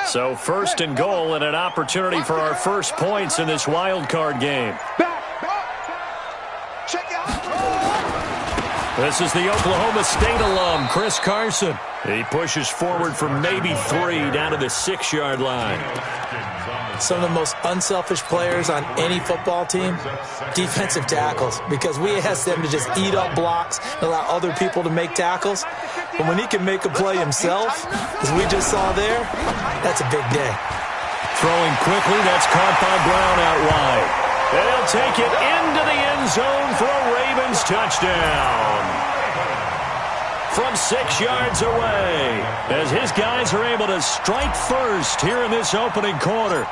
So first and goal and an opportunity for our first points in this wild card game. This is the Oklahoma State alum, Chris Carson. He pushes forward for maybe 3 down to the 6-yard line. Some of the most unselfish players on any football team, defensive tackles, because we ask them to just eat up blocks and allow other people to make tackles. But when he can make a play himself, as we just saw there, that's a big day. Throwing quickly, that's caught by Brown out wide. They'll take it into the end zone for a Ravens touchdown. From 6 yards away, as his guys are able to strike first here in this opening quarter.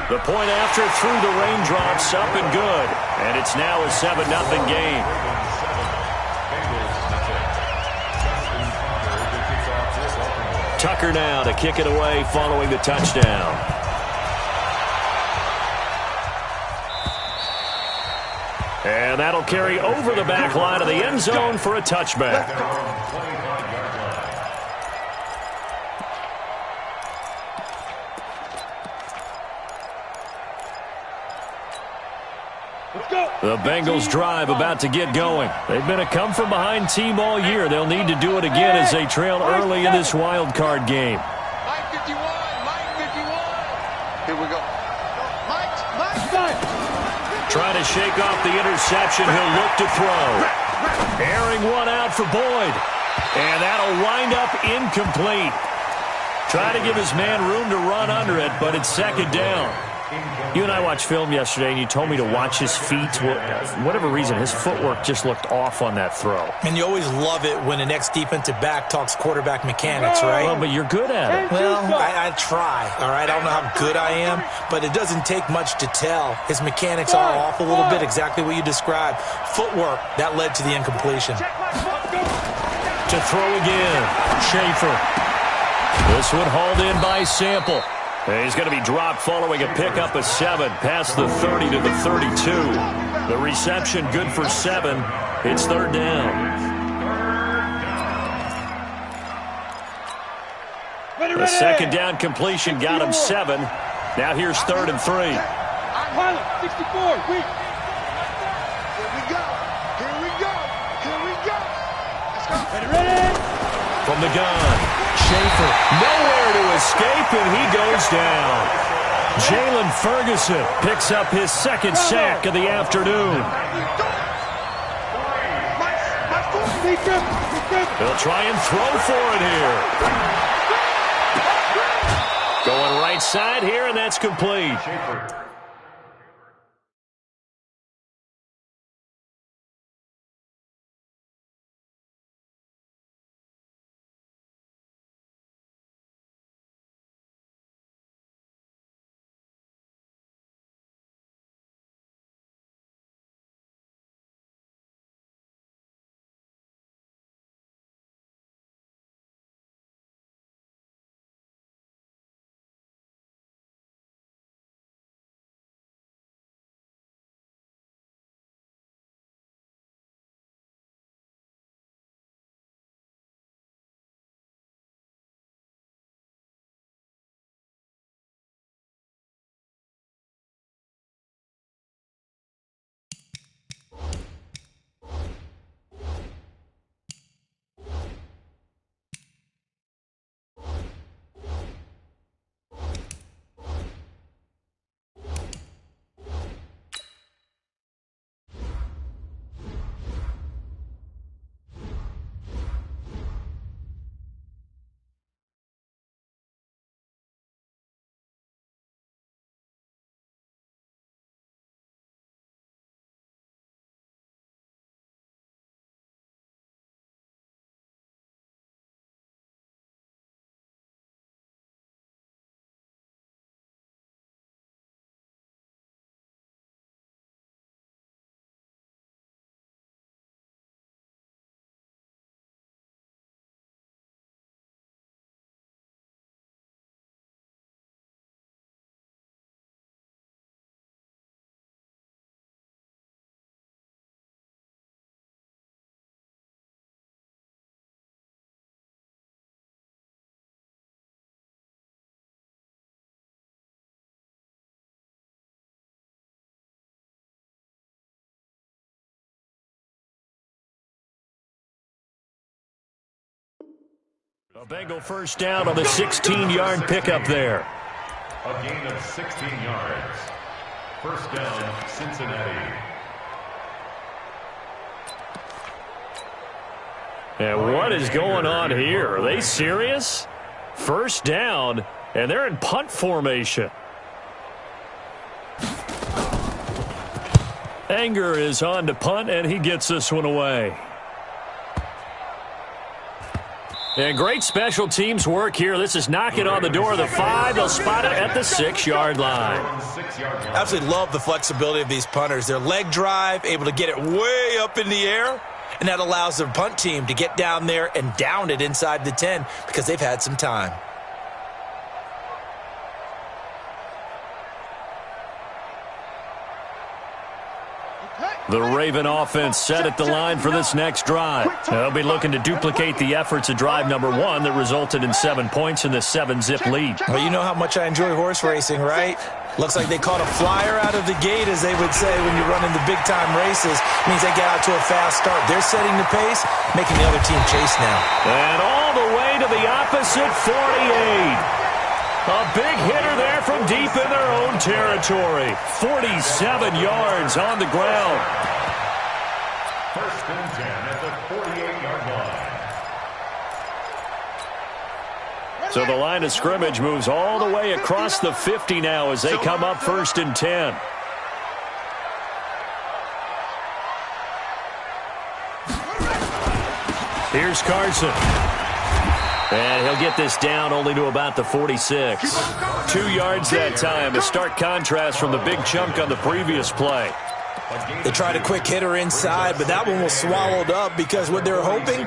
The point after through the raindrops, up and good. And it's now a 7-0 game. Tucker now to kick it away following the touchdown. And that'll carry over the back line of the end zone for a touchback. The Bengals drive about to get going. They've been a come-from-behind team all year. They'll need to do it again as they trail early in this wild card game. Mike 51, Mike 51. Here we go. Mike. Trying to shake off the interception. He'll look to throw. Airing one out for Boyd. And that'll wind up incomplete. Try to give his man room to run under it, but it's second down. You and I watched film yesterday, and you told me to watch his feet. For whatever reason, his footwork just looked off on that throw. And you always love it when the next defensive back talks quarterback mechanics, right? Well, but you're good at it. Well, I try, all right? I don't know how good I am, but it doesn't take much to tell. His mechanics are off a little bit, exactly what you described. Footwork, that led to the incompletion. To throw again, Schaefer. This one hauled in by Sample. He's going to be dropped following a pickup of 7 past the 30 to the 32. The reception good for 7. It's third down. The second down completion got him 7. Now here's 3rd and 3. 64. Here we go. Let's go. Ready. From the gun. Schaefer, nowhere to escape, and he goes down. Jalen Ferguson picks up his second sack of the afternoon. They'll try and throw for it here. Going right side here, and that's complete. A Bengal first down on the 16-yard pickup there. A gain of 16 yards. First down, Cincinnati. And what is going on here? Are they serious? First down, and they're in punt formation. Anger is on to punt, and he gets this one away. And great special teams work here. This is knocking on the door of the 5. They'll spot it at the 6-yard line. Absolutely love the flexibility of these punters. Their leg drive, able to get it way up in the air, and that allows their punt team to get down there and down it inside the 10 because they've had some time. The Raven offense set at the line for this next drive. They'll be looking to duplicate the efforts of drive number 1 that resulted in 7 points in this 7-zip lead. Well, you know how much I enjoy horse racing, right? Looks like they caught a flyer out of the gate, as they would say when you run into big-time races. Means they get out to a fast start. They're setting the pace, making the other team chase now. And all the way to the opposite 48. A big hitter there from deep in their own territory. 47 yards on the ground. First and 10 at the 48-yard line. So the line of scrimmage moves all the way across the 50 now as they come up first and 10. Here's Carson. And he'll get this down only to about the 46. 2 yards that time. A stark contrast from the big chunk on the previous play. They tried a quick hitter inside, but that one was swallowed up because what they're hoping,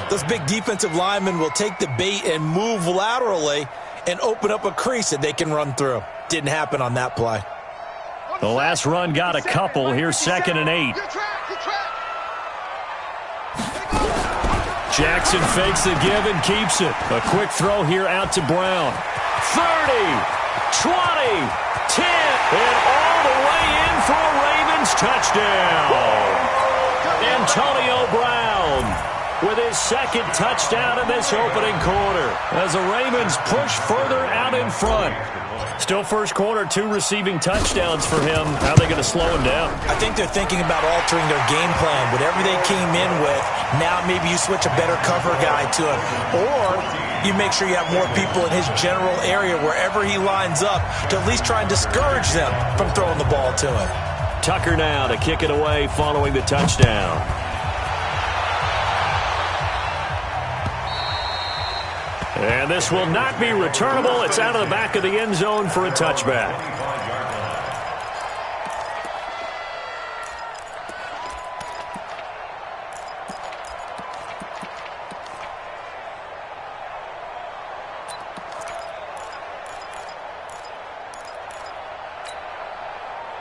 those big defensive linemen will take the bait and move laterally and open up a crease that they can run through. Didn't happen on that play. The last run got a couple. Here's 2nd and 8. Jackson fakes the give and keeps it. A quick throw here out to Brown. 30, 20, 10, and all the way in for a Ravens touchdown. Antonio Brown with his 2nd touchdown in this opening quarter as the Ravens push further out in front. Still first quarter, 2 receiving touchdowns for him. How are they going to slow him down? I think they're thinking about altering their game plan. Whatever they came in with, now maybe you switch a better cover guy to him. Or you make sure you have more people in his general area wherever he lines up to at least try and discourage them from throwing the ball to him. Tucker now to kick it away following the touchdown. And this will not be returnable. It's out of the back of the end zone for a touchback.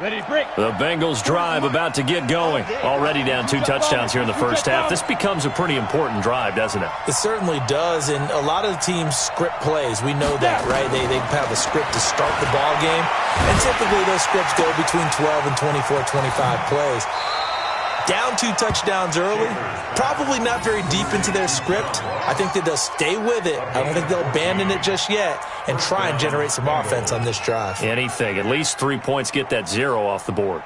Ready, break. The Bengals drive about to get going. Already down 2 touchdowns here in the first half. This becomes a pretty important drive, doesn't it? It certainly does, and a lot of the teams script plays. We know that, right? They have a script to start the ball game, and typically those scripts go between 12 and 24, 25 plays. Down 2 touchdowns early, probably not very deep into their script. I think that they'll stay with it. I don't think they'll abandon it just yet and try and generate some offense on this drive. Anything. At least 3 points, get that 0 off the board.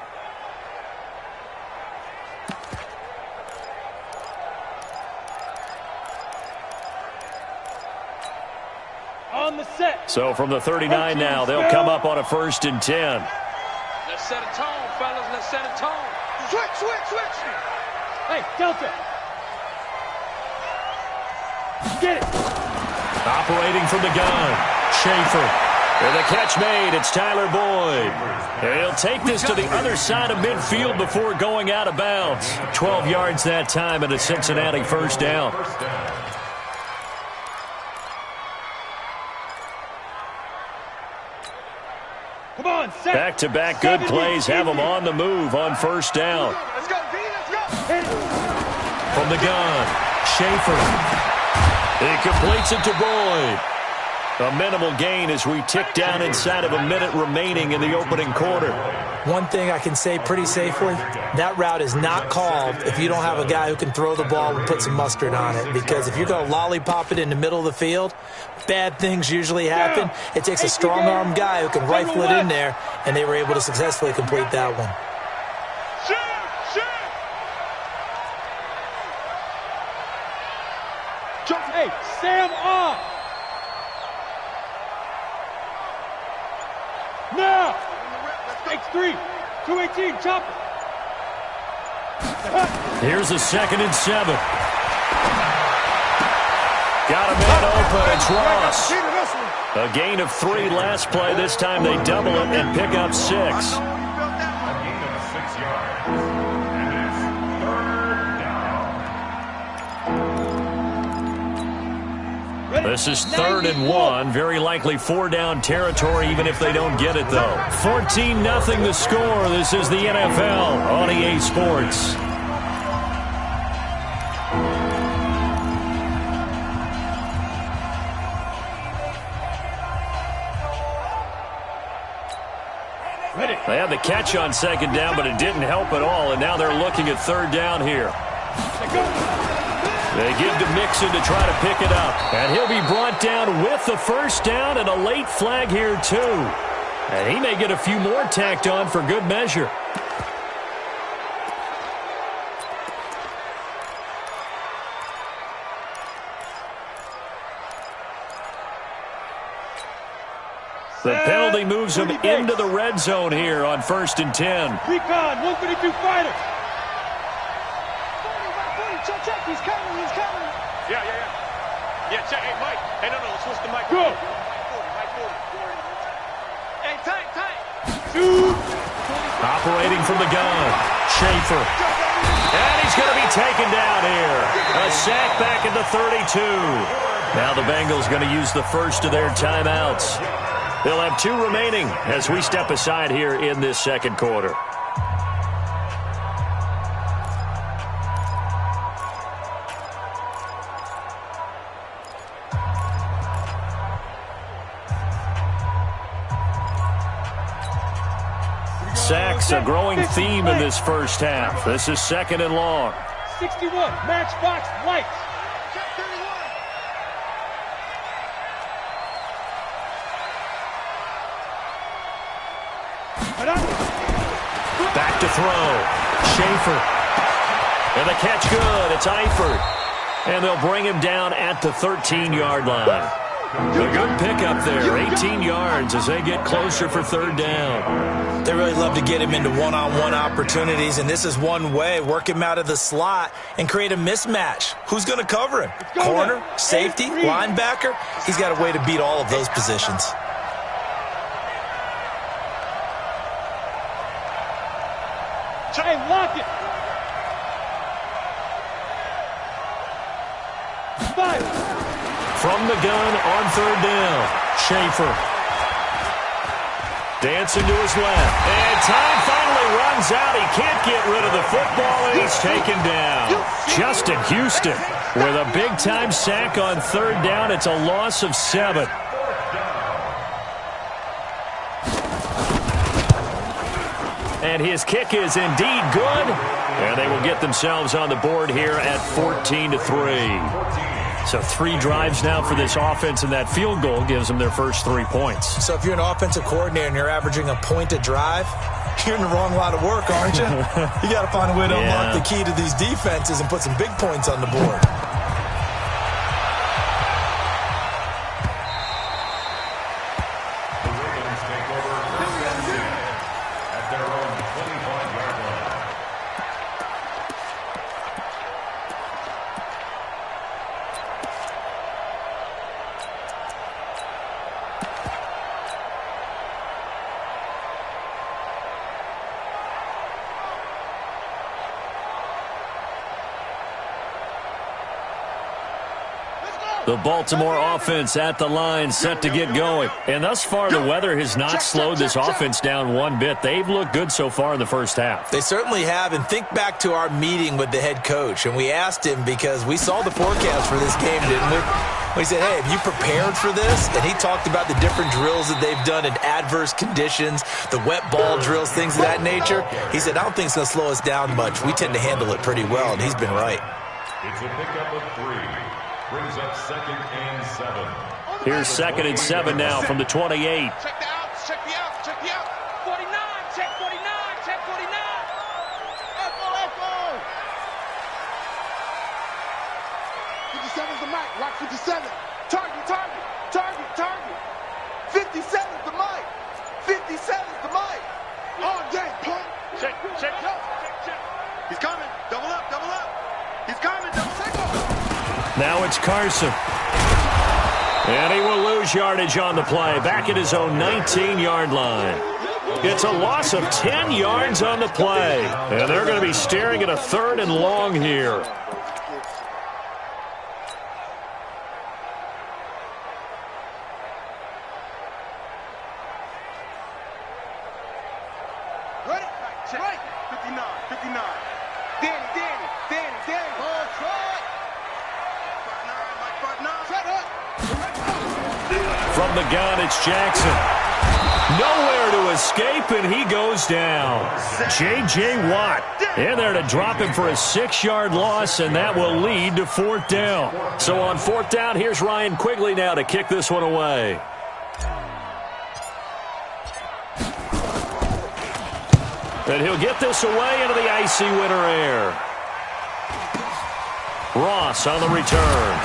On the set. So from the 39 now, they'll come up on a 1st and 10. Let's set a tone, fellas. Let's set a tone. Switch. Hey, Delta. Get it. Operating from the gun, Schaefer. And the catch made, it's Tyler Boyd. And he'll take this to the other side of midfield before going out of bounds. 12 yards that time and a Cincinnati first down. Come on, set. Back-to-back good plays have them on the move on first down. Let's go, D. Let's go. From the gun, Schaefer. He completes it to Boyd. A minimal gain as we tick down inside of a minute remaining in the opening quarter. One thing I can say pretty safely, that route is not called if you don't have a guy who can throw the ball and put some mustard on it. Because if you're going to lollipop it in the middle of the field, bad things usually happen. It takes a strong-arm guy who can rifle it in there, and they were able to successfully complete that one. Hey, Sam off! Now! X3, 218, chop it. Here's a 2nd and 7. Got a man open. It's Ross. A gain of 3 last play. This time they double it and pick up 6. A gain of 6 yards. And it's 3rd down. This is 3rd and 1. Very likely 4-down territory, even if they don't get it, though. 14-0 the score. This is the NFL on EA Sports. They had the catch on 2nd down, but it didn't help at all, and now they're looking at 3rd down here. They give to Mixon to try to pick it up. And he'll be brought down with the 1st down and a late flag here, too. And he may get a few more tacked on for good measure. The penalty moves him into the red zone here on 1st and 10. Recon, 132 fighter. Check, he's coming. Yeah. Yeah, check. Hey, Mike. Hey, no, let's switch the mic. Go. Mike 40. Hey, tight. Shoot. Operating from the gun, Schaefer. And he's going to be taken down here. A sack back at the 32. Now the Bengals going to use the first of their timeouts. They'll have 2 remaining as we step aside here in this 2nd quarter. Sacks, a growing theme in this first half. This is 2nd and long. 61, matchbox lights. Back to throw. Schaefer. And the catch good. It's Eifert. And they'll bring him down at the 13-yard line. A good pickup there. 18 yards as they get closer for 3rd down. They really love to get him into one-on-one opportunities, and this is one way. Work him out of the slot and create a mismatch. Who's going to cover him? Corner, safety, linebacker? He's got a way to beat all of those positions. Hey, lock it. 5. From the gun on 3rd down. Schaefer. Dancing to his left. And time finally runs out. He can't get rid of the football, and he's taken down. Justin Houston with a big-time sack on 3rd down. It's a loss of 7. And his kick is indeed good. And they will get themselves on the board here at 14-3. So 3 drives now for this offense, and that field goal gives them their first 3 points. So if you're an offensive coordinator and you're averaging a point a drive, you're in the wrong line of work, aren't you? You got to find a way to unlock the key to these defenses and put some big points on the board. The Baltimore offense at the line, set to get going. And thus far, the weather has not slowed this offense down one bit. They've looked good so far in the first half. They certainly have. And think back to our meeting with the head coach. And we asked him because we saw the forecast for this game, didn't we? We said, hey, have you prepared for this? And he talked about the different drills that they've done in adverse conditions, the wet ball drills, things of that nature. He said, I don't think it's going to slow us down much. We tend to handle it pretty well, and he's been right. It's a pickup of 3. Brings up 2nd and 7. Here's 2nd and 7 now from the 28. Check the outs, check the outs, check the outs. 49, check 49, check 49. Echo. 57's the mic. Watch 57. Target. 57's the mic. 57's the mic. All day, punk. Check. He's coming. Double up. He's coming. Double tackle. Now it's Carson. And he will lose yardage on the play. Back at his own 19-yard line. It's a loss of 10 yards on the play. And they're going to be staring at a 3rd and long here. Ready? Check. 59. Danny. Oh, try. 5'9", Set up. From the gun, it's Jackson. Nowhere to escape, and he goes down. J.J. Watt in there to drop him for a 6-yard loss, and that will lead to 4th down. So on 4th down, here's Ryan Quigley now to kick this one away. And he'll get this away into the icy winter air. Ross on the return.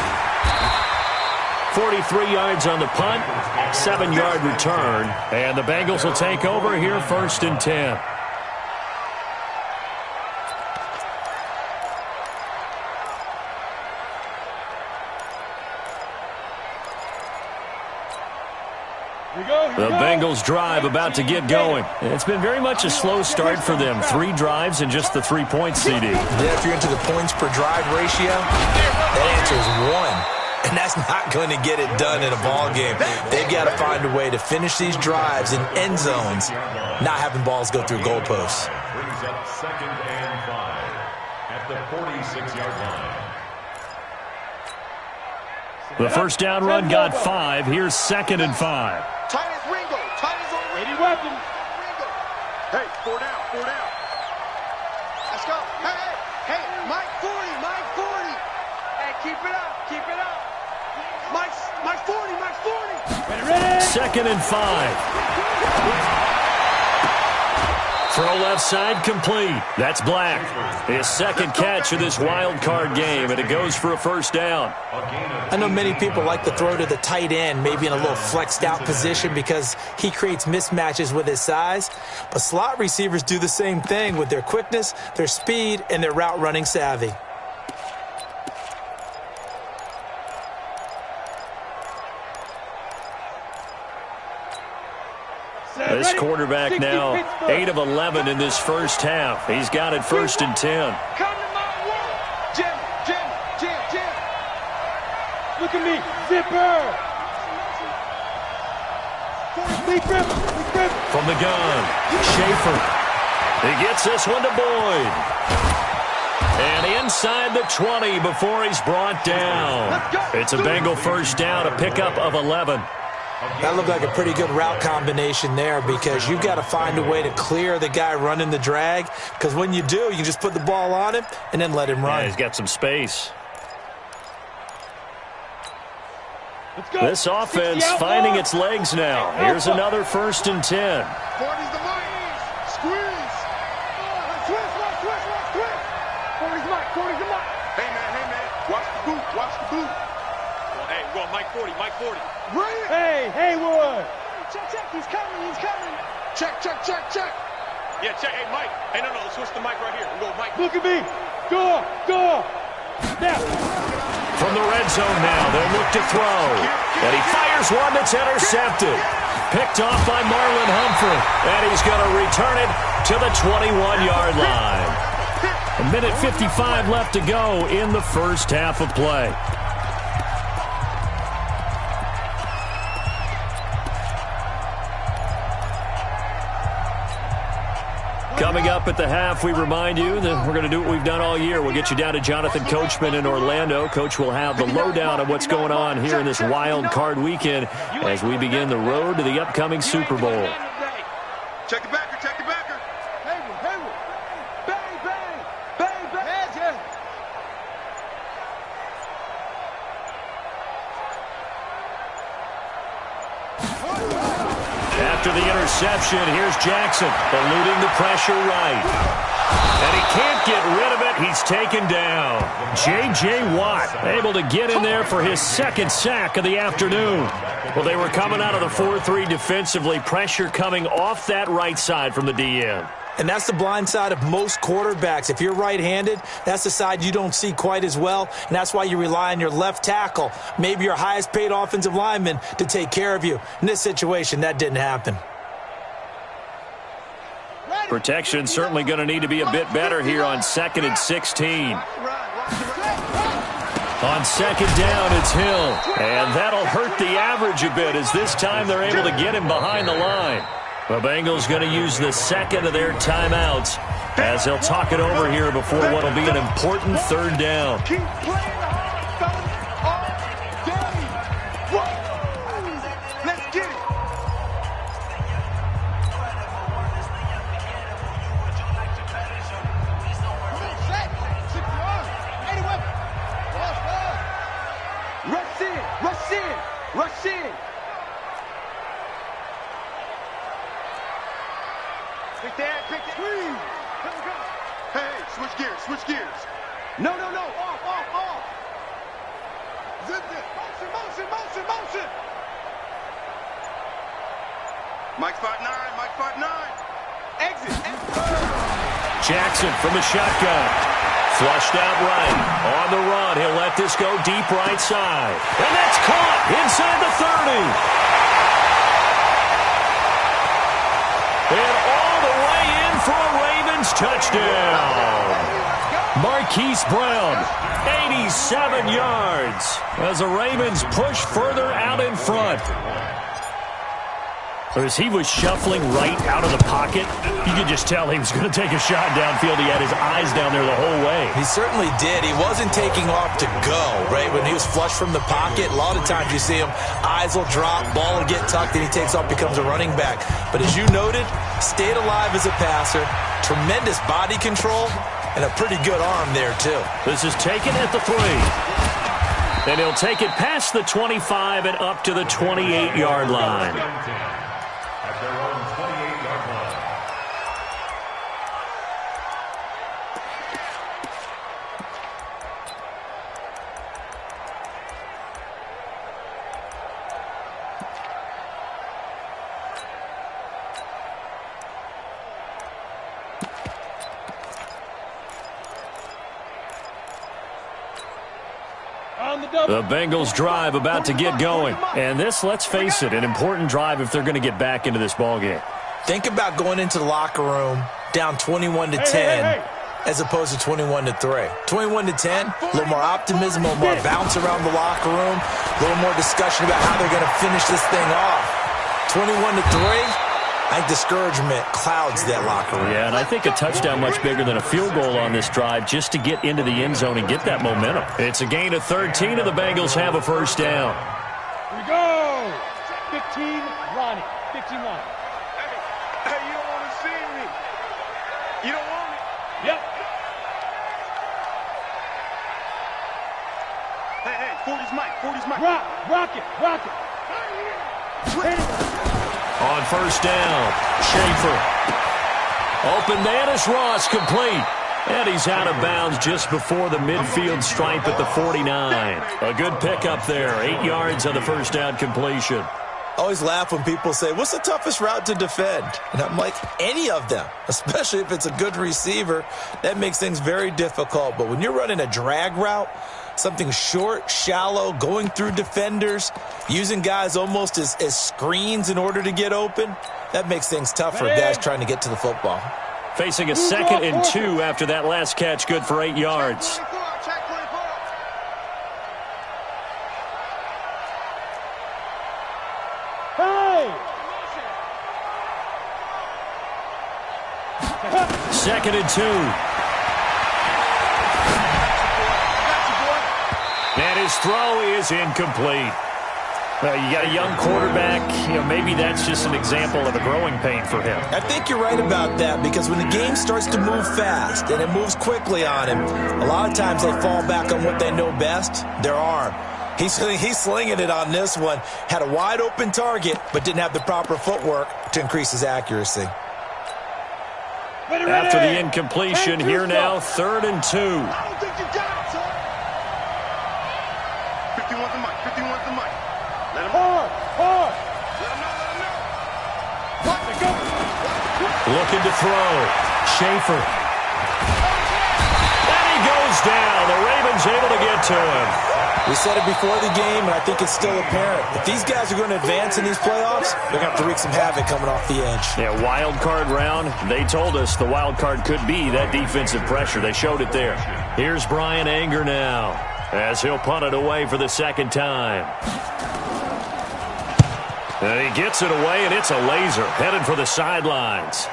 43 yards on the punt, 7-yard return, and the Bengals will take over here 1st and 10. The Bengals drive about to get going. It's been very much a slow start for them. 3 drives and just the 3-point CD. Yeah, if you're into the points per drive ratio, that answer is 1. And that's not going to get it done in a ball game. They've got to find a way to finish these drives in end zones, not having balls go through goalposts. Brings up 2nd and 5 at the 46-yard line. The first down run got 5. Here's 2nd and 5. Tight as Ringo. Tight as on Ringo. 80 weapons. Hey, 4 down. Let's go. Hey, Mike 40. Hey, keep it up. Mike 40. Ready? 2nd and 5. Throw left side complete. That's Black. His 2nd catch of this wild card game, and it goes for a 1st down. I know many people like to throw to the tight end, maybe in a little flexed out position because he creates mismatches with his size. But slot receivers do the same thing with their quickness, their speed, and their route running savvy. This quarterback now 8 of 11 in this first half. He's got it 1st and 10. Come to my world. Jim. Look at me. Zipper. From the gun, Schaefer. He gets this one to Boyd. And inside the 20 before he's brought down. It's a Bengal 1st down, a pickup of 11. That looked like a pretty good route combination there because you've got to find a way to clear the guy running the drag, because when you do, you just put the ball on him and then let him run. Yeah, he's got some space. This offense finding its legs now. Here's another 1st and 10. 40's the mic. Squeeze. Twist. 40's the mic. Hey, man. Watch the boot. Hey, we're going Mike 40. Hey, Haywood. Check. He's coming. Check. Yeah, check. Hey, Mike. Hey, no. Let's switch the mic right here. We'll go Mike. Look at me. Go. Now. From the red zone now, they'll look to throw. And he fires one that's intercepted. Picked off by Marlon Humphrey. And he's going to return it to the 21-yard line. 1:55 left to go in the first half of play. Coming up at the half, we remind you that we're going to do what we've done all year. We'll get you down to Jonathan Coachman in Orlando. Coach will have the lowdown of what's going on here in this wild card weekend as we begin the road to the upcoming Super Bowl. Check the backer, check the backer. Hayward. Bang, bang. Bang, bang. After the interception, here's Jackson, eluding the pressure right. And he can't get rid of it. He's taken down. J.J. Watt able to get in there for his second sack of the afternoon. Well, they were coming out of the 4-3 defensively. Pressure coming off that right side from the DN. And that's the blind side of most quarterbacks. If you're right-handed, that's the side you don't see quite as well, and that's why you rely on your left tackle, maybe your highest-paid offensive lineman, to take care of you. In this situation, that didn't happen. Protection certainly going to need to be a bit better here on 2nd and 16. On 2nd down, it's Hill. And that'll hurt the average a bit as this time they're able to get him behind the line. The Bengals going to use the second of their timeouts as they'll talk it over here before what will be an important 3rd down. Keep playing hard, fellas, all day. Let's get it. Rush in. Pick that. Hey, switch gears. No. Off. Zip it. Motion. Mike 5'9". Exit. Jackson from the shotgun. Flushed out right. On the run. He'll let this go deep right side. And that's caught inside the 30. And all the way in for a Ravens touchdown. Marquise Brown, 87 yards. As the Ravens push further out in front. As he was shuffling right out of the pocket, you could just tell he was going to take a shot downfield. He had his eyes down there the whole way. He certainly did. He wasn't taking off to go, right? When he was flush from the pocket, a lot of times you see him, eyes will drop, ball will get tucked, and he takes off, becomes a running back. But as you noted, stayed alive as a passer, tremendous body control, and a pretty good arm there, too. This is taken at the 3. And he'll take it past the 25 and up to the 28-yard line. At their own 28-yard line. The Bengals drive about to get going. And this, let's face it, an important drive if they're going to get back into this ballgame. Think about going into the locker room down 21-10 as opposed to 21-3. 21-10, a little more optimism, a little more bounce around the locker room, a little more discussion about how they're going to finish this thing off. 21-3. I think discouragement clouds that locker room. Yeah, and I think a touchdown much bigger than a field goal on this drive just to get into the end zone and get that momentum. It's a gain of 13, and the Bengals have a first down. Here we go. 15, Ronnie. 15, Ronnie. Hey, you don't want to see me. You don't want me. Yep. Hey, 40's Mike. Rock it. On first down, Schaefer. Open Dennis Ross complete. And he's out of bounds just before the midfield stripe at the 49. A good pickup there. 8 yards on the first down completion. I always laugh when people say, what's the toughest route to defend? And I'm like, any of them, especially if it's a good receiver. That makes things very difficult. But when you're running a drag route, something short, shallow, going through defenders, using guys almost as screens in order to get open, that makes things tough for guys trying to get to the football. Facing a 2nd and 2 after that last catch, good for 8 yards. 2nd and 2. And his throw is incomplete. You got a young quarterback. Maybe that's just an example of a growing pain for him. I think you're right about that, because when the game starts to move fast and it moves quickly on him, a lot of times they fall back on what they know best, their arm. He's slinging it on this one. Had a wide open target, but didn't have the proper footwork to increase his accuracy. After the incompletion, here now, 3rd and 2. I don't think you got it, son. 51's the mic. 51's the mic. Let him hard. Let him know. Watch it go. Looking to throw. Schaefer. And he goes down. The Ravens able to get to him. We said it before the game, and I think it's still apparent. If these guys are going to advance in these playoffs, they're going to have to wreak some havoc coming off the edge. Yeah, wild card round. They told us the wild card could be that defensive pressure. They showed it there. Here's Brian Anger now, as he'll punt it away for the 2nd time. And he gets it away, and it's a laser headed for the sidelines.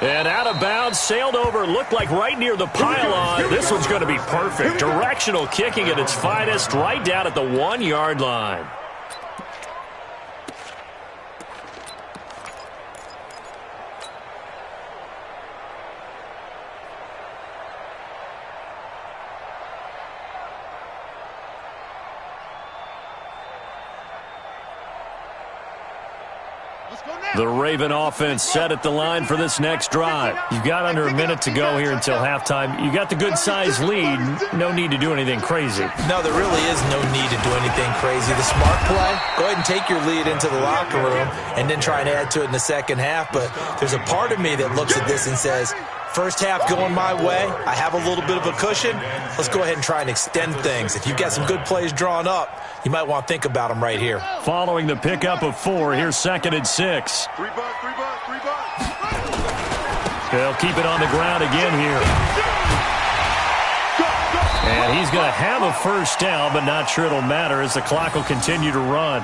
And out of bounds, sailed over, looked like right near the pylon. This one's going to be perfect. Directional kicking at its finest, right down at the 1-yard line. The Raven offense set at the line for this next drive. You've got under a minute to go here until halftime. You got the good-sized lead. No need to do anything crazy. No, there really is no need to do anything crazy. The smart play, go ahead and take your lead into the locker room and then try and add to it in the second half. But there's a part of me that looks at this and says, first half going my way, I have a little bit of a cushion. Let's go ahead and try and extend things. If you've got some good plays drawn up, you might want to think about them right here. Following the pickup of 4, here's 2nd and 6. 3 bucks. They'll keep it on the ground again here. And he's going to have a first down, but not sure it'll matter as the clock will continue to run.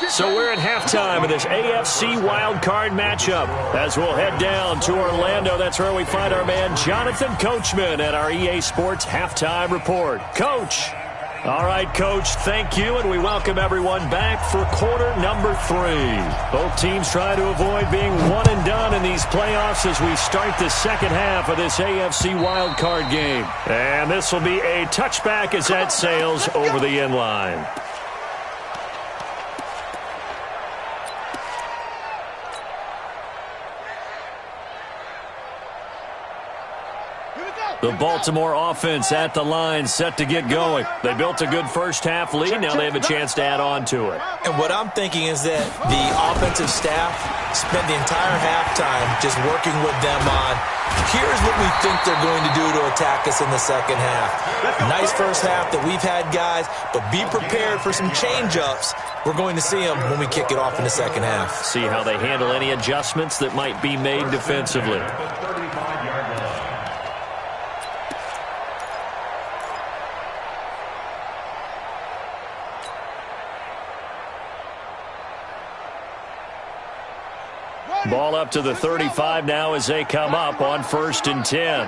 So we're at halftime of this AFC wildcard matchup. As we'll head down to Orlando, that's where we find our man Jonathan Coachman at our EA Sports Halftime Report. Coach. All right, Coach, thank you, and we welcome everyone back for quarter number 3. Both teams try to avoid being one and done in these playoffs as we start the second half of this AFC wildcard game. And this will be a touchback as that sails over the end line. The Baltimore offense at the line, set to get going. They built a good first half lead. Now they have a chance to add on to it. And what I'm thinking is that the offensive staff spent the entire halftime just working with them on, here's what we think they're going to do to attack us in the second half. Nice first half that we've had, guys, but be prepared for some change-ups. We're going to see them when we kick it off in the second half. See how they handle any adjustments that might be made defensively. Ball up to the 35 now as they come up on 1st and 10.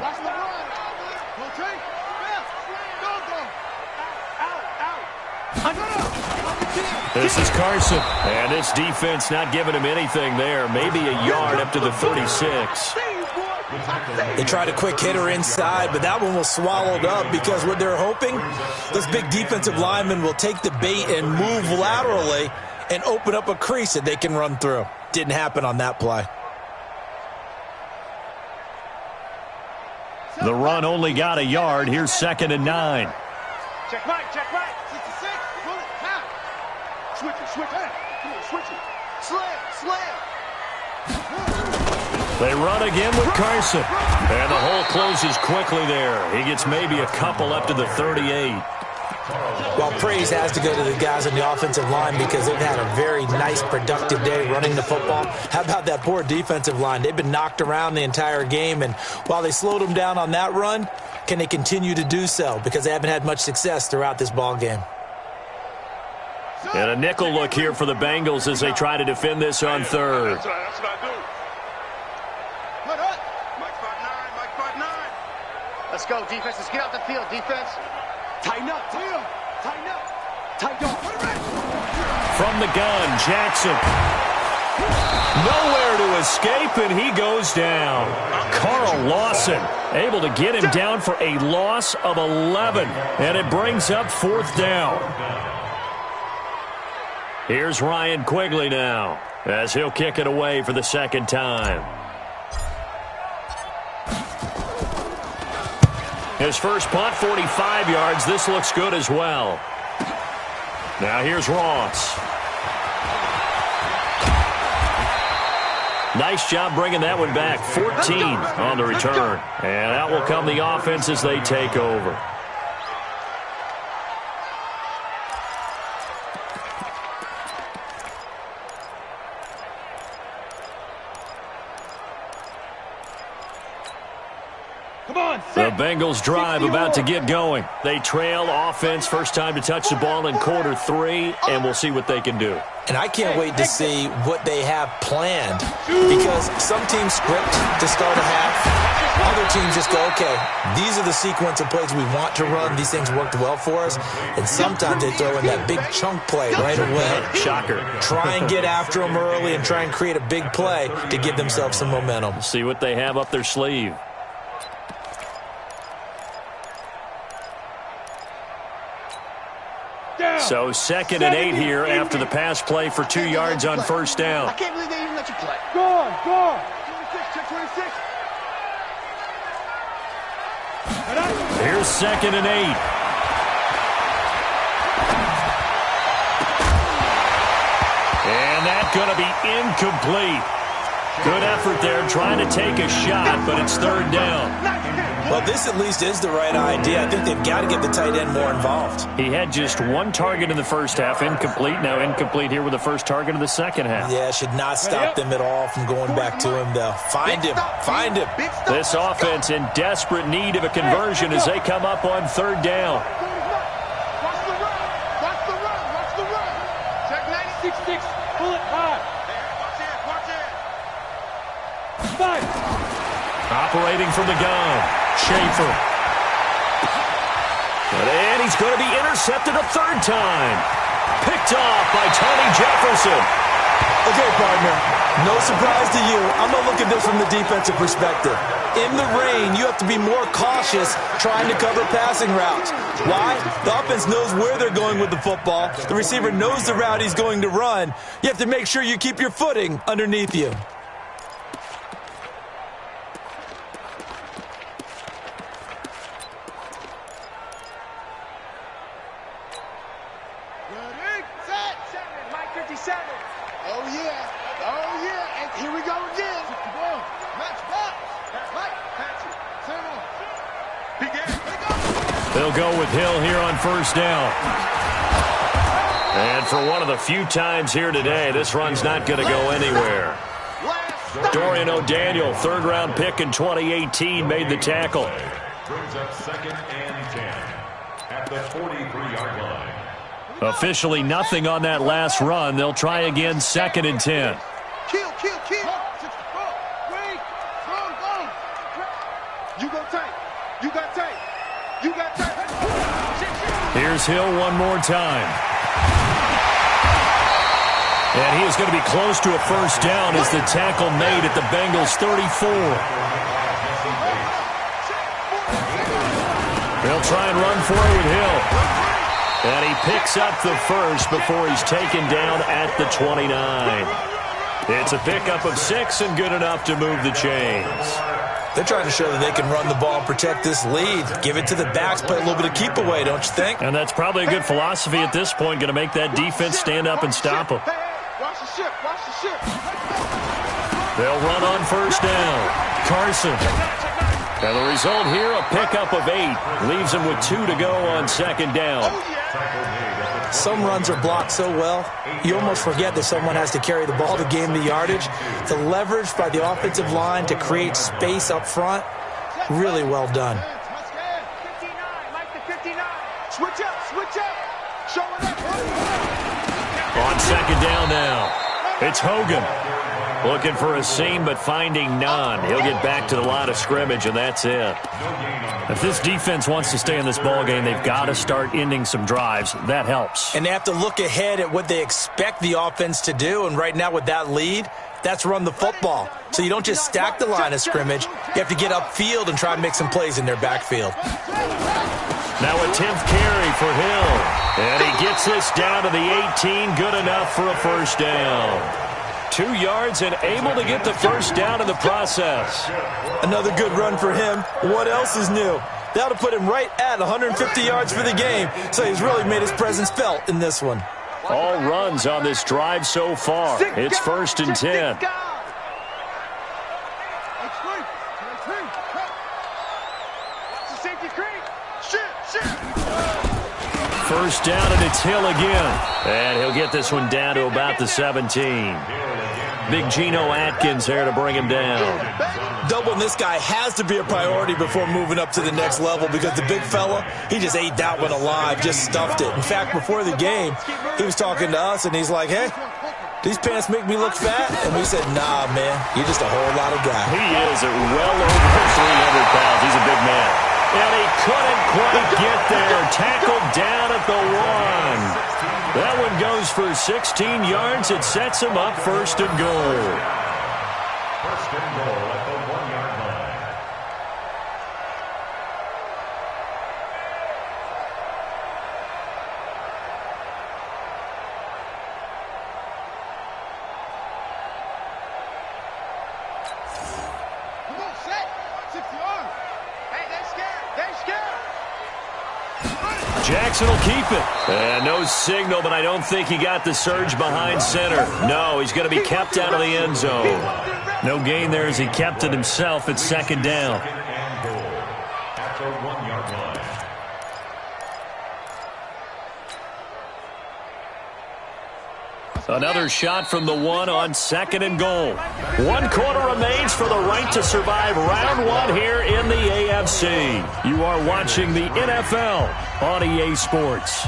This is Carson, and this defense not giving him anything there. Maybe a yard up to the 36. They tried a quick hitter inside, but that one was swallowed up because what they're hoping, those big defensive linemen will take the bait and move laterally and open up a crease that they can run through. Didn't happen on that play. The run only got a yard. Here's 2nd and 9. Check right. 66. Pull it. Now. Switch it. Come on, switch it. Slam. They run again with Carson. And the hole closes quickly there. He gets maybe a couple up to the 38. Well, praise has to go to the guys on the offensive line because they've had a very nice, productive day running the football. How about that poor defensive line? They've been knocked around the entire game, and while they slowed them down on that run, can they continue to do so? Because they haven't had much success throughout this ball game. And a nickel look here for the Bengals as they try to defend this on 3rd. That's what I do. Mike 5'9". Let's go, defense. Let's get out the field, defense. Tighten up, tighten up, tighten up. Tighten up. From the gun, Jackson. Nowhere to escape, and he goes down. Carl Lawson able to get him down for a loss of 11, and it brings up 4th down. Here's Ryan Quigley now, as he'll kick it away for the 2nd time. His first punt, 45 yards. This looks good as well. Now here's Ross. Nice job bringing that one back. 14 on the return. And out will come the offense as they take over. The Bengals drive about to get going. They trail offense, first time to touch the ball in quarter 3, and we'll see what they can do. And I can't wait to see what they have planned, because some teams script to start a half. Other teams just go, okay, these are the sequence of plays we want to run. These things worked well for us. And sometimes they throw in that big chunk play right away. Shocker. Try and get after them early and try and create a big play to give themselves some momentum. See what they have up their sleeve. So 2nd and 8 here after the pass play for 2 yards on first down. I can't believe they even let you play. Go on, go on. 26, check 26. Here's 2nd and 8. And that's going to be incomplete. Good effort there trying to take a shot, but it's 3rd down. Well, this at least is the right idea. I think they've got to get the tight end more involved. He had just 1 target in the first half, incomplete. Now incomplete here with the first target of the second half. Yeah, should not stop them at all from going back to him, though. Find him. Find him. This offense in desperate need of a conversion as they come up on 3rd down. Watch the run. Watch the run. Watch the run. Check 96. Pull it high. Watch it. Watch it. 5. Operating from the gun, Schaefer. And he's going to be intercepted a 3rd time. Picked off by Tony Jefferson. Okay, partner, no surprise to you. I'm going to look at this from the defensive perspective. In the rain, you have to be more cautious trying to cover passing routes. Why? The offense knows where they're going with the football. The receiver knows the route he's going to run. You have to make sure you keep your footing underneath you. They'll go with Hill here on first down. And for one of the few times here today, this run's not going to go anywhere. Dorian O'Daniel, 3rd-round pick in 2018, made the tackle. Brings up 2nd and 10 at the 43-yard line. Officially nothing on that last run. They'll try again 2nd and 10. Kill. Wait. Go. You go tight. You got tight. Here's Hill one more time. And he is going to be close to a first down as the tackle made at the Bengals 34. They'll try and run for it with Hill. And he picks up the first before he's taken down at the 29. It's a pickup of 6 and good enough to move the chains. They're trying to show that they can run the ball and protect this lead. Give it to the backs, play a little bit of keep away, don't you think? And that's probably a good philosophy at this point, going to make that defense stand up and stop them. Watch the ship. They'll run on first down. Carson. And the result here, a pickup of 8. Leaves him with 2 to go on 2nd down. Some runs are blocked so well, you almost forget that someone has to carry the ball to gain the yardage. The leverage by the offensive line to create space up front, really well done. 59, Mike the 59. Switch up. Show it up. On 2nd down now, it's Hogan. Looking for a seam, but finding none. He'll get back to the line of scrimmage, and that's it. If this defense wants to stay in this ballgame, they've got to start ending some drives. That helps. And they have to look ahead at what they expect the offense to do, and right now with that lead, that's run the football. So you don't just stack the line of scrimmage. You have to get upfield and try and make some plays in their backfield. Now a 10th carry for Hill. And he gets this down to the 18. Good enough for a first down. 2 yards and able to get the first down in the process. Another good run for him. What else is new? That'll put him right at 150 yards for the game. So he's really made his presence felt in this one. All runs on this drive so far. It's 1st and 10. First down, and it's Hill again. And he'll get this one down to about the 17. Big Geno Atkins there to bring him down. Doubling this guy has to be a priority before moving up to the next level because the big fella, he just ate that one alive, just stuffed it. In fact, before the game, he was talking to us, and he's like, hey, these pants make me look fat? And we said, nah, man, you're just a whole lot of guy. He is at well over 300 pounds. He's a big man. And he couldn't quite get there. Tackled down at the 1. That one goes for 16 yards. It sets him up 1st and goal. 1st and goal at the 1-yard line. Come on, set. 60 yards. Hey, they're scared. They're scared. Jackson will keep it. And no signal, but I don't think he got the surge behind center. No, he's going to be kept out of the end zone. No gain there as he kept it himself. It's 2nd down. And goal at the 1-yard line. Another shot from the 1 on 2nd and goal. 1 quarter remains for the right to survive round 1 here in the AFC. You are watching the NFL on EA Sports.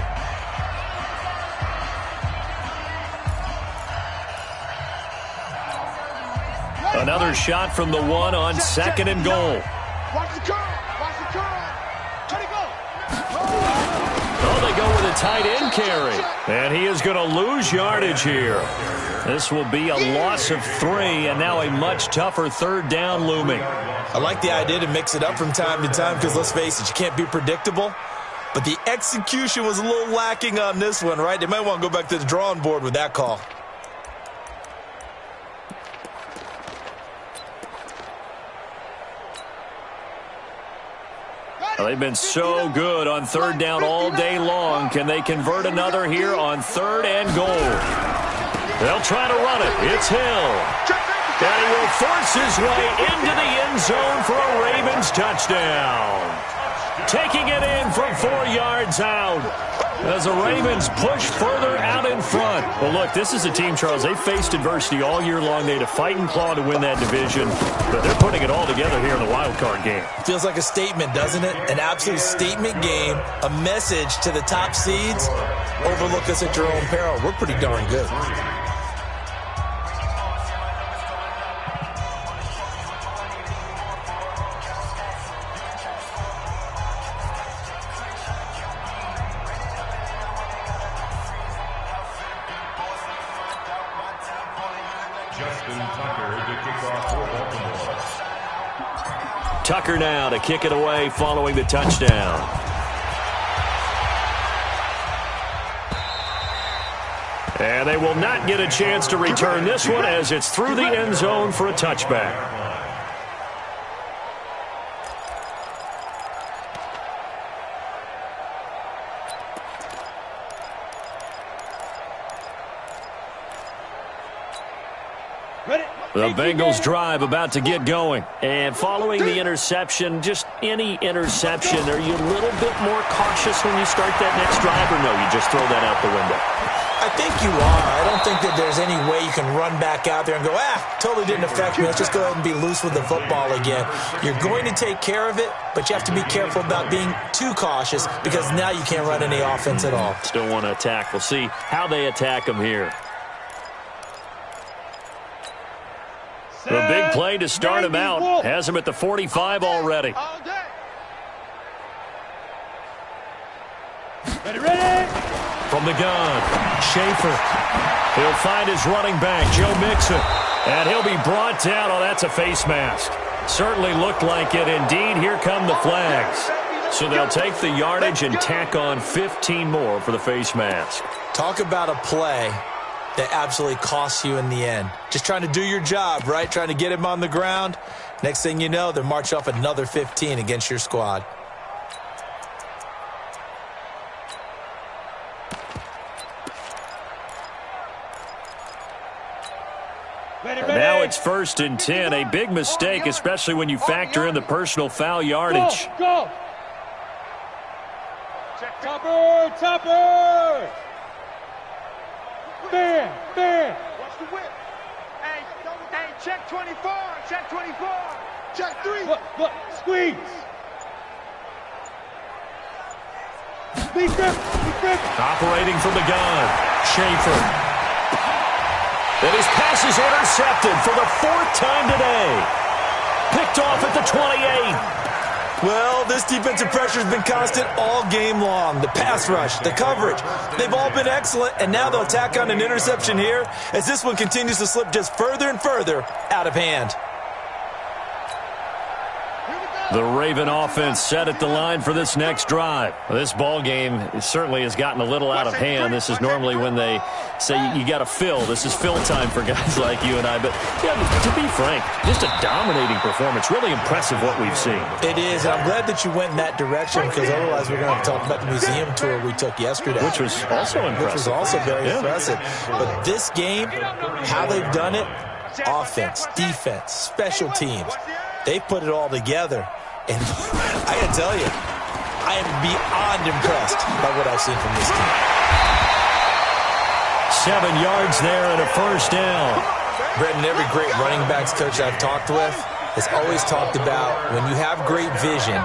Another shot from the 1 on 2nd and goal. Watch the curl. Watch the curl. Let it go. Oh, they go with a tight end carry. And he is going to lose yardage here. This will be a loss of 3, and now a much tougher 3rd down looming. I like the idea to mix it up from time to time because, let's face it, you can't be predictable. But the execution was a little lacking on this one, right? They might want to go back to the drawing board with that call. They've been so good on 3rd down all day long. Can they convert another here on 3rd and goal? They'll try to run it. It's Hill. And he will force his way into the end zone for a Ravens touchdown. Taking it in from 4 yards out as the Ravens push further out in front. Well, look, this is a team, Charles, they faced adversity all year long. They had to fight and claw to win that division, but they're putting it all together here in the wild card game. Feels like a statement, doesn't it? An absolute statement game, a message to the top seeds. Overlook us at your own peril. We're pretty darn good. Tucker now to kick it away following the touchdown. And they will not get a chance to return this one as it's through the end zone for a touchback. The Bengals drive about to get going. And following the interception, just any interception, are you a little bit more cautious when you start that next drive, or no, you just throw that out the window? I think you are. I don't think that there's any way you can run back out there and go, totally didn't affect me. Let's just go ahead and be loose with the football again. You're going to take care of it, but you have to be careful about being too cautious because now you can't run any offense at all. Still want to attack. We'll see how they attack them here. The big play to start him out has him at the 45 already. Ready? From the gun, Schaefer. He'll find his running back, Joe Mixon. And he'll be brought down. Oh, that's a face mask. Certainly looked like it. Indeed, here come the flags. So they'll take the yardage and tack on 15 more for the face mask. Talk about a play that absolutely costs you in the end. Just trying to do your job, right? Trying to get him on the ground. Next thing you know, they're marching off another 15 against your squad. Now it's 1st and 10. A big mistake, especially when you factor in the personal foul yardage. Go! Topper! Bam! Watch the whip. Hey, check 24. Check 3. Look, squeeze. Big grip. Operating from the gun, Schaefer. And his pass is intercepted for the 4th time today. Picked off at the 28. Well, this defensive pressure has been constant all game long. The pass rush, the coverage, they've all been excellent, and now they'll tack on an interception here as this one continues to slip just further and further out of hand. The Raven offense set at the line for this next drive. This ball game certainly has gotten a little out of hand. This is normally when they say you got to fill. This is fill time for guys like you and I. But yeah, to be frank, just a dominating performance. Really impressive what we've seen. It is. And I'm glad that you went in that direction because otherwise we're going to talk about the museum tour we took yesterday. Which was also impressive. Which was also very impressive. But this game, how they've done it, offense, defense, special teams, they've put it all together. And I got to tell you, I am beyond impressed by what I've seen from this team. 7 yards there and a 1st down. Brendan, every great running backs coach I've talked with has always talked about when you have great vision,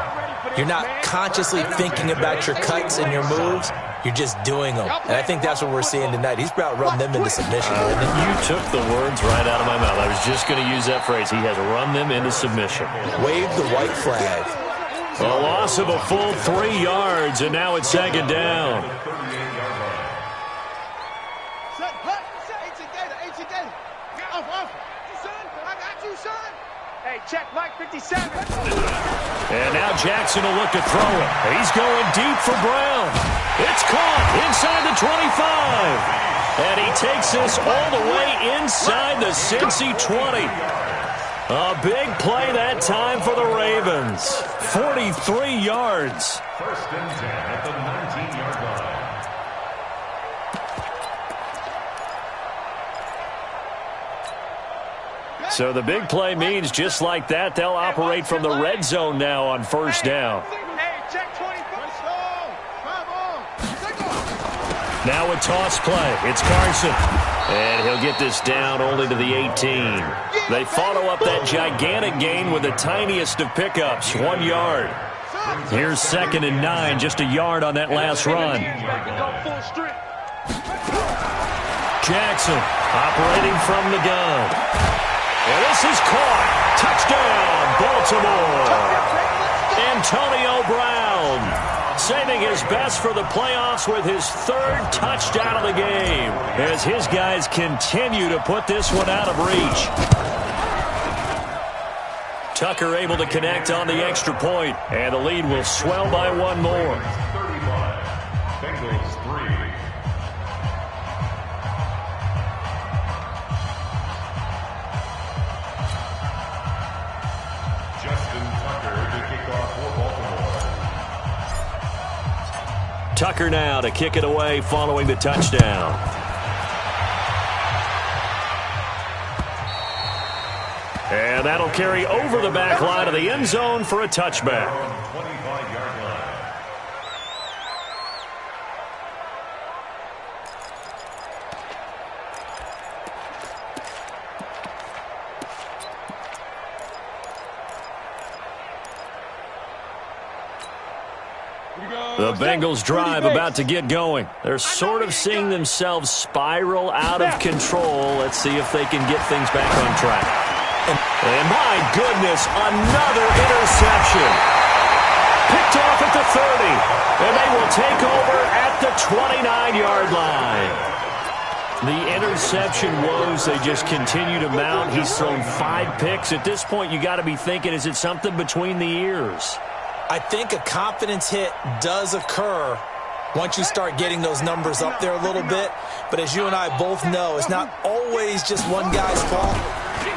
you're not consciously thinking about your cuts and your moves. You're just doing them. And I think that's what we're seeing tonight. He's about run them into submission. You took the words right out of my mouth. I was just going to use that phrase. He has run them into submission. Wave the white flag. A loss of a full 3 yards, and now it's 2nd down. Hey, check Mike 57. And now Jackson will look to throw it. He's going deep for Brown. It's caught inside the 25. And he takes this all the way inside the Cincy 20. A big play that time for the Ravens. 43 yards. 1st and 10 at the 19-yard line. So the big play means just like that, they'll operate from the red zone now on 1st down. Now a toss play. It's Carson. And he'll get this down only to the 18. They follow up that gigantic gain with the tiniest of pickups, 1 yard. Here's 2nd and 9, just a yard on that last run. Jackson operating from the gun. And this is caught. Touchdown, Baltimore. Antonio Brown saving his best for the playoffs with his 3rd touchdown of the game as his guys continue to put this one out of reach. Tucker able to connect on the extra point, and the lead will swell by 1 more. 35. Bengals 3. Tucker now to kick it away following the touchdown. And that'll carry over the back line of the end zone for a touchback. 25-yard line. The Bengals drive about to get going. They're sort of seeing themselves spiral out of control. Let's see if they can get things back on track. And my goodness, another interception. Picked off at the 30, and they will take over at the 29-yard line. The interception woes, they just continue to mount. He's thrown 5 picks. At this point, you got to be thinking, is it something between the ears? I think a confidence hit does occur once you start getting those numbers up there a little bit. But as you and I both know, it's not always just one guy's fault.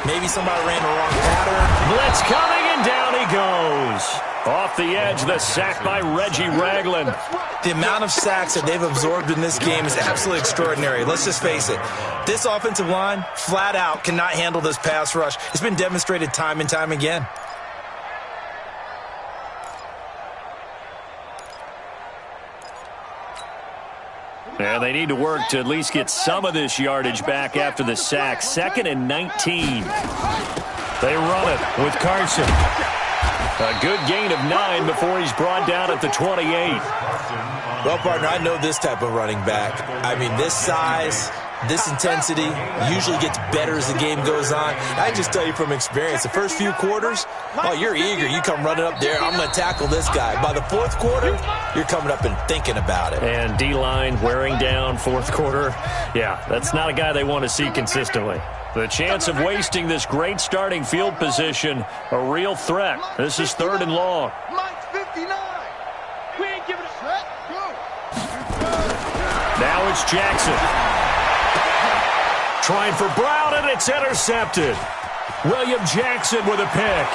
Maybe somebody ran the wrong pattern. Blitz coming, and down he goes. Off the edge, the sack by Reggie Ragland. The amount of sacks that they've absorbed in this game is absolutely extraordinary. Let's just face it. This offensive line, flat out, cannot handle this pass rush. It's been demonstrated time and time again. And they need to work to at least get some of this yardage back after the sack. 2nd and 19. They run it with Carson. A good gain of 9 before he's brought down at the 28. Well, partner, I know this type of running back. I mean, this size, this intensity usually gets better as the game goes on. I just tell you from experience, the first few quarters, oh, you're eager. You come running up there, I'm going to tackle this guy. By the 4th quarter, you're coming up and thinking about it. And D-line wearing down 4th quarter. Yeah, that's not a guy they want to see consistently. The chance of wasting this great starting field position, a real threat. This is 3rd and long. Mike's 59. We ain't giving a shot. Go. Now it's Jackson. Trying for Brown, and it's intercepted. William Jackson with a pick.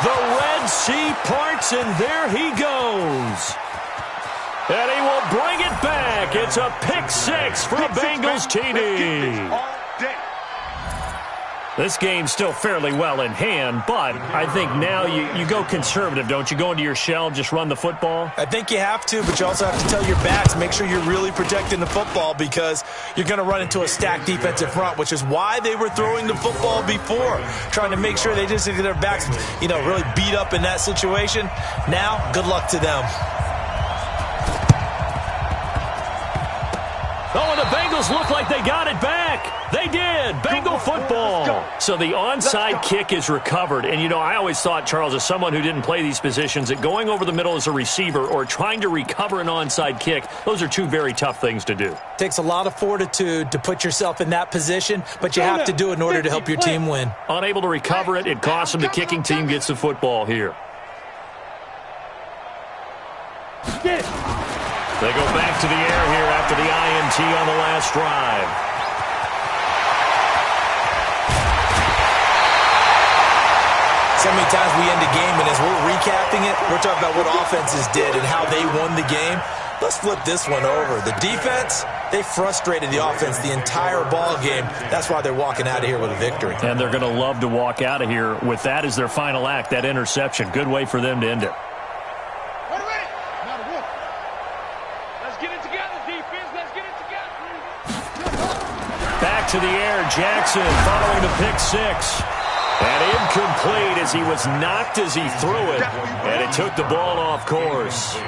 The Red Sea parts, and there he goes. And he will bring it back. It's a pick 6 for a Bengals TD. This game's still fairly well in hand, but I think now you go conservative, don't you? Go into your shell, just run the football? I think you have to, but you also have to tell your backs, make sure you're really protecting the football because you're going to run into a stacked defensive front, which is why they were throwing the football before, trying to make sure they just get their backs, really beat up in that situation. Now, good luck to them. Oh, and the Bengals look like they got it back. They did. Bengal football. So the onside kick is recovered. And, I always thought, Charles, as someone who didn't play these positions, that going over the middle as a receiver or trying to recover an onside kick, those are 2 very tough things to do. Takes a lot of fortitude to put yourself in that position, but you have to do it in order to help your team win. Unable to recover it, it costs them. The kicking team gets the football here. They go back to the air here after the INT on the last drive. So many times we end a game, and as we're recapping it, we're talking about what offenses did and how they won the game. Let's flip this one over. The defense, they frustrated the offense the entire ball game. That's why they're walking out of here with a victory. And they're going to love to walk out of here with that as their final act, that interception. Good way for them to end it. Back to the air, Jackson following the pick 6. And incomplete as he was knocked as he threw it. And it took the ball off course.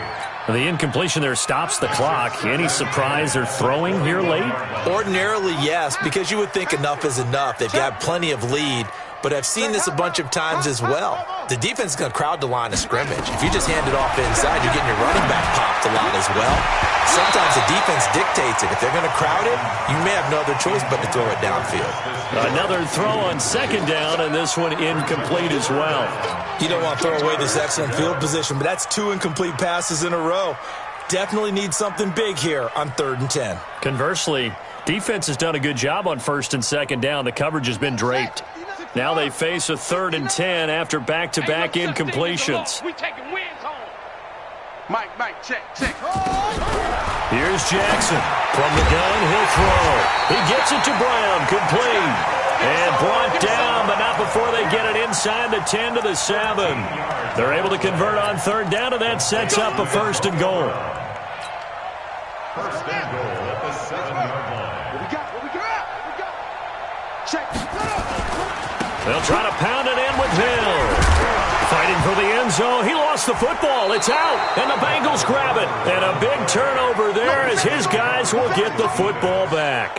The incompletion there stops the clock. Any surprise they're throwing here late? Ordinarily, yes, because you would think enough is enough. They've got plenty of lead. But I've seen this a bunch of times as well. The defense is going to crowd the line of scrimmage. If you just hand it off inside, you're getting your running back popped a lot as well. Sometimes the defense dictates it. If they're going to crowd it, you may have no other choice but to throw it downfield. Another throw on 2nd down, and this one incomplete as well. You don't want to throw away this excellent field position, but that's 2 incomplete passes in a row. Definitely need something big here on 3rd and 10. Conversely, defense has done a good job on 1st and 2nd down. The coverage has been draped. Now they face a 3rd and 10 after back-to-back incompletions. Mike, check. Here's Jackson. From the gun, he'll throw. He gets it to Brown, complete. And brought down, but not before they get it inside the 10 to the 7. They're able to convert on 3rd down, and that sets up a 1st and goal. 1st and goal at the 7-yard line. What we got? Check. They'll try to pound it in with Hill. Fighting for the end zone. He lost lost the football. It's out, and the Bengals grab it. And a big turnover there as his guys will get the football back.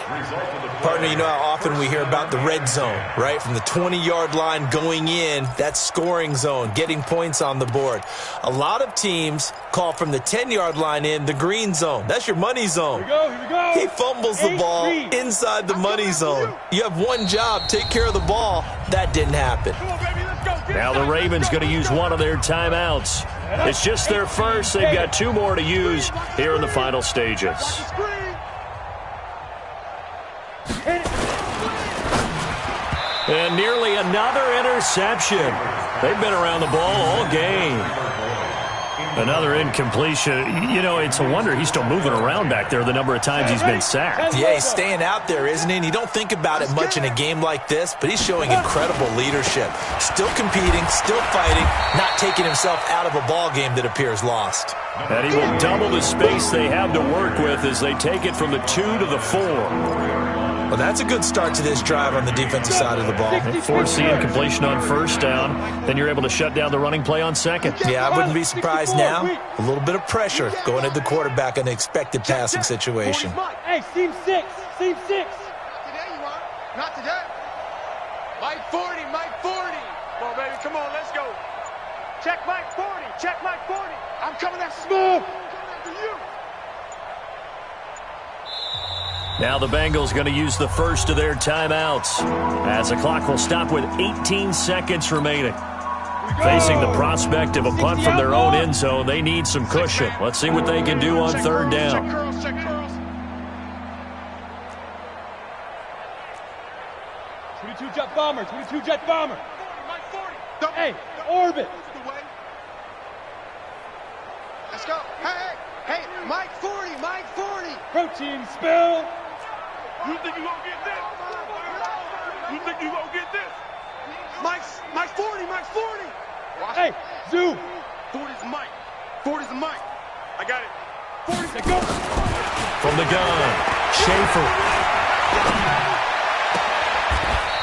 Partner, you know how often we hear about the red zone, right? From the 20-yard line going in, that's scoring zone, getting points on the board. A lot of teams call from the 10-yard line in the green zone. That's your money zone. Here we go. He fumbles the ball inside the money zone. You have one job, take care of the ball. That didn't happen. Come on, baby, let's go. Now the Ravens going to use one of their timeouts. It's just their first. They've got 2 more to use here in the final stages. And nearly another interception. They've been around the ball all game. Another incompletion. You know, it's a wonder he's still moving around back there the number of times he's been sacked. Yeah, he's staying out there, isn't he? And you don't think about it much in a game like this, but he's showing incredible leadership. Still competing, still fighting, not taking himself out of a ball game that appears lost. And he will double the space they have to work with as they take it from the 2 to the 4. Well, that's a good start to this drive on the defensive side of the ball. Force the incompletion on first down. Then you're able to shut down the running play on second. Yeah, I wouldn't be surprised now. A little bit of pressure going at the quarterback in an expected passing situation. Hey, seam 6. Seam 6. Not today, you are. Not today. Mike 40. Mike 40. Come on, baby. Come on. Let's go. Check Mike 40. Check Mike 40. I'm coming after smooth. I'm coming after you. Now the Bengals going to use the first of their timeouts as the clock will stop with 18 seconds remaining. Facing the prospect of a punt from their own end zone, they need some cushion. Let's see what they can do on third down. Check curls, check curls. 22 jet bomber, 22 jet bomber. Mike 40. Hey, orbit. Let's go. Hey, Mike 40, Mike 40. Protein spill. You think you gonna get this? You think you gonna get this? Mike 40, Mike 40. Hey, zoom. 40's Mike. 40's Mike. I got it. 40's the go. From the gun, Schaefer.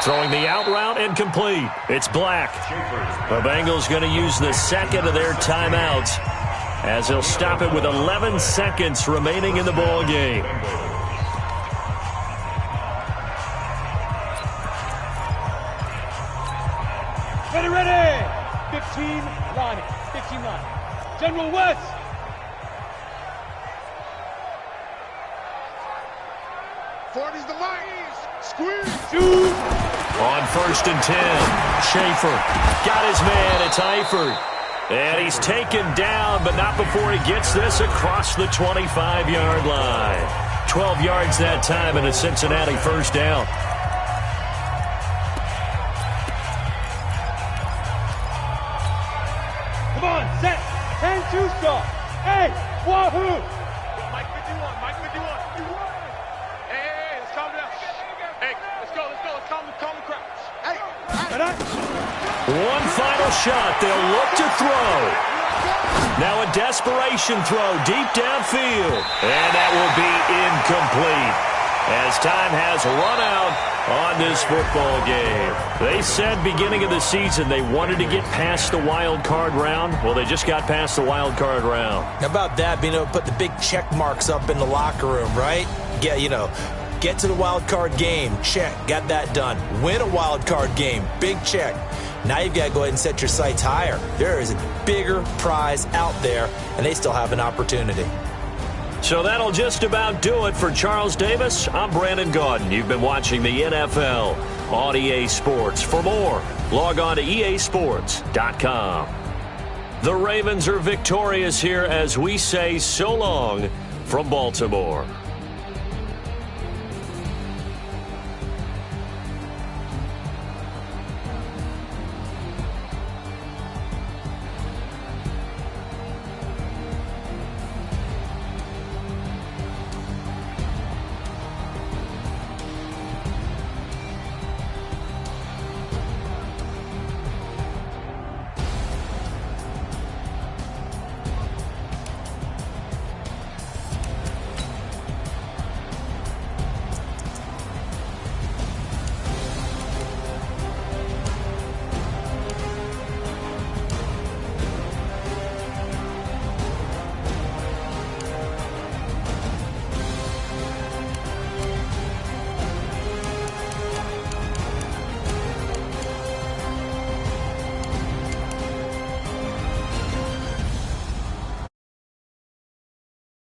Throwing the out route and complete. It's Black. The Bengals going to use the second of their timeouts as they'll stop it with 11 seconds remaining in the ball game. Ready. 15 line. 15 line. General West. Forty's the mice. Squeeze. Shoot. On first and 10, Schaefer got his man. It's Eifert. And he's taken down, but not before he gets this across the 25-yard line. 12 yards that time and a Cincinnati first down. Come on, set. 10-2 stop. Hey, wahoo. Mike 51, Mike 51. Hey, let's calm down. Hey, let's go. Let's calm the crowd. Hey. One final shot. They'll look to throw. Now a desperation throw deep downfield. And that will be incomplete as time has run out on this football game. They said beginning of the season they wanted to get past the wild card round. Well, they just got past the wild card round. How about that, being able to put the big check marks up in the locker room, right? Get to the wild card game. Check. Got that done. Win a wild card game. Big check. Now you've got to go ahead and set your sights higher. There is a bigger prize out there, and they still have an opportunity. So that'll just about do it for Charles Davis. I'm Brandon Gaudin. You've been watching the NFL on EA Sports. For more, log on to easports.com. The Ravens are victorious here as we say so long from Baltimore.